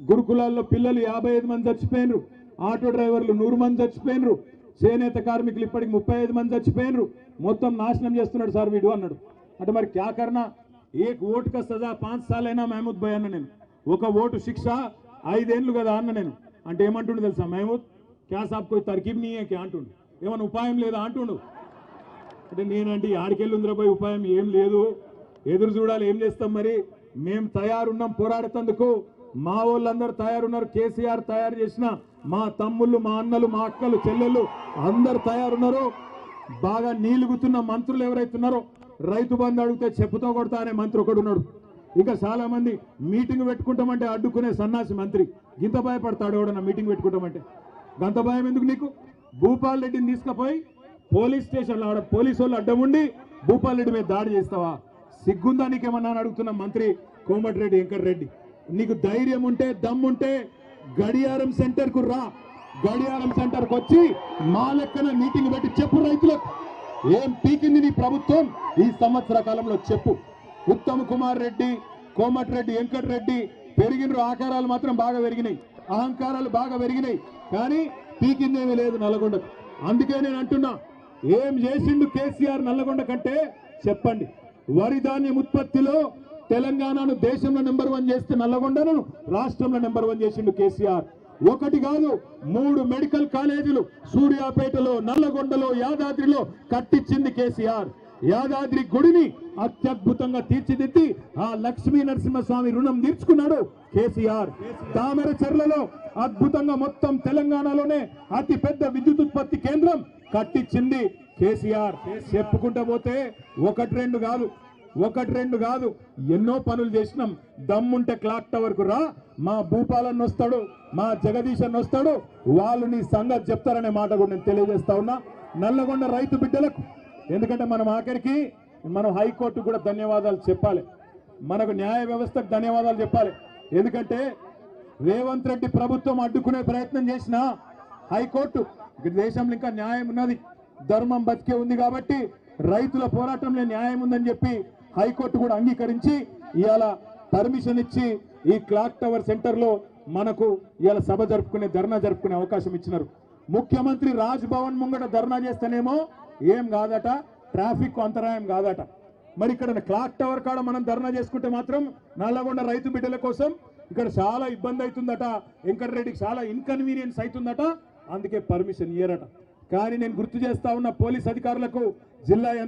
గురుకులాల్లో పిల్లలు 55 మంది చచ్చిపోయినరు, ఆటో డ్రైవర్లు 100 మంది చచ్చిపోయినరు, చేనేత కార్మికులు ఇప్పటికి 35 మంది చచ్చిపోయినరు, మొత్తం నాశనం చేస్తున్నాడు సార్ వీడు అన్నాడు. అంటే మరి క్యా కర్నా, ఏక్ ఓటు కా సజా 5 సార్లైనా మహమూద్ భాయ్ అన్న నేను, ఒక ఓటు శిక్ష 5 ఏళ్ళు కదా అన్న నేను. అంటే ఏమంటుండు తెలుసా మహమూద్, క్యా సాబ్ కోయి తర్కీబ్ నీ క్యా అంటుండు, ఏమన్నా ఉపాయం లేదా అంటుండు. అంటే నేనంటే ఆడికెళ్ళి ఉందిరాబోయ్ ఉపాయం ఏం లేదు, ఎదురు చూడాలి, ఏం చేస్తాం మరి. మేము తయారున్నాం పోరాడేందుకు, మా వాళ్ళందరూ తయారున్నారు. కేసీఆర్ తయారు చేసిన మా తమ్ముళ్ళు, మా అన్నలు, మా అక్కలు, చెల్లెళ్ళు అందరు తయారున్నారు. బాగా నీలుగుతున్న మంత్రులు ఎవరైతున్నారో, రైతు బంధు అడిగితే చెప్పుతో కొడతా అనే మంత్రి ఒకడు ఉన్నాడు. ఇంకా చాలా మంది మీటింగ్ పెట్టుకుంటామంటే అడ్డుకునే సన్నాసి మంత్రి, గింత భయపడతాడు ఎవడన్నా మీటింగ్ పెట్టుకుంటామంటే. గంత భయం ఎందుకు నీకు? భూపాల్ రెడ్డిని తీసుకుపోయి పోలీస్ స్టేషన్లో ఆడ పోలీసు వాళ్ళు అడ్డం ఉండి భూపాల్ రెడ్డి మీద దాడి చేస్తావా? సిగ్గుందా నీకేమన్నా అడుగుతున్న మంత్రి కోమటిరెడ్డి వెంకటరెడ్డి. నీకు ధైర్యం ఉంటే, దమ్ముంటే గడియారం సెంటర్ కు రా, గడియారం సెంటర్ కు వచ్చి మా లెక్కన మీటింగ్ పెట్టి చెప్పు రైతులకు ఏం పీకింది నీ ప్రభుత్వం ఈ సంవత్సర కాలంలో చెప్పు. ఉత్తమ్ కుమార్ రెడ్డి, కోమటిరెడ్డి వెంకటరెడ్డి పెరిగిన ఆకారాలు మాత్రం బాగా పెరిగినాయి, అహంకారాలు బాగా పెరిగినాయి, కానీ పీకిందేమీ లేదు నల్లగొండకు. అందుకే నేను అంటున్నా, ఏం చేసిండు కేసీఆర్ నల్లగొండ కంటే చెప్పండి. వరి ధాన్యం ఉత్పత్తిలో తెలంగాణను దేశంలో నెంబర్ 1 చేస్తే నల్లగొండను రాష్ట్రంలో నెంబర్ 1 చేసిండు కేసీఆర్. ఒకటి కాదు 3 మెడికల్ కాలేజీలు సూర్యాపేటలో, నల్లగొండలో, యాదాద్రిలో కట్టించింది కేసీఆర్. యాదాద్రి గుడిని అత్యద్భుతంగా తీర్చిదిద్ది ఆ లక్ష్మీ నరసింహస్వామి రుణం తీర్చుకున్నాడు కేసీఆర్. తామర చెర్లలో అద్భుతంగా మొత్తం తెలంగాణలోనే అతి పెద్ద విద్యుత్ ఉత్పత్తి కేంద్రం కట్టించింది కేసీఆర్. చెప్పుకుంటా పోతే ఒకటి రెండు కాదు ఎన్నో పనులు చేసినాం. దమ్ముంటే క్లాక్ టవర్ కు రా, మా భూపాలన్న వస్తాడు, మా జగదీశ్ అన్న వస్తాడు, వాళ్ళు నీ సంగతి చెప్తారనే మాట కూడా నేను తెలియజేస్తా ఉన్నా నల్లగొండ రైతు బిడ్డలకు. ఎందుకంటే మనం ఆఖరికి మనం హైకోర్టు కూడా ధన్యవాదాలు చెప్పాలి, మనకు న్యాయ వ్యవస్థకు ధన్యవాదాలు చెప్పాలి. ఎందుకంటే రేవంత్ రెడ్డి ప్రభుత్వం అడ్డుకునే ప్రయత్నం చేసిన హైకోర్టు, దేశంలో ఇంకా న్యాయం ఉన్నది, ధర్మం బతికే ఉంది కాబట్టి రైతుల పోరాటంలో న్యాయం ఉందని చెప్పి హైకోర్టు కూడా అంగీకరించి ఇవాళ పర్మిషన్ ఇచ్చి ఈ క్లాక్ టవర్ సెంటర్ లో మనకు ఇవాళ సభ జరుపుకునే, ధర్నా జరుపుకునే అవకాశం ఇచ్చినారు. ముఖ్యమంత్రి రాజ్ భవన్ ముంగట ధర్నా చేస్తేనేమో ఏం కాదట, ట్రాఫిక్ అంతరాయం కాదట. మరి ఇక్కడ క్లాక్ టవర్ కాడ మనం ధర్నా చేసుకుంటే మాత్రం నల్లగొండ రైతు బిడ్డల కోసం ఇక్కడ చాలా ఇబ్బంది అవుతుందట, వెంకటరెడ్డికి చాలా ఇన్కన్వీనియన్స్ అవుతుందట, అందుకే పర్మిషన్ ఇయ్యరట. కానీ నేను గుర్తు చేస్తా ఉన్న పోలీస్ అధికారులకు, జిల్లా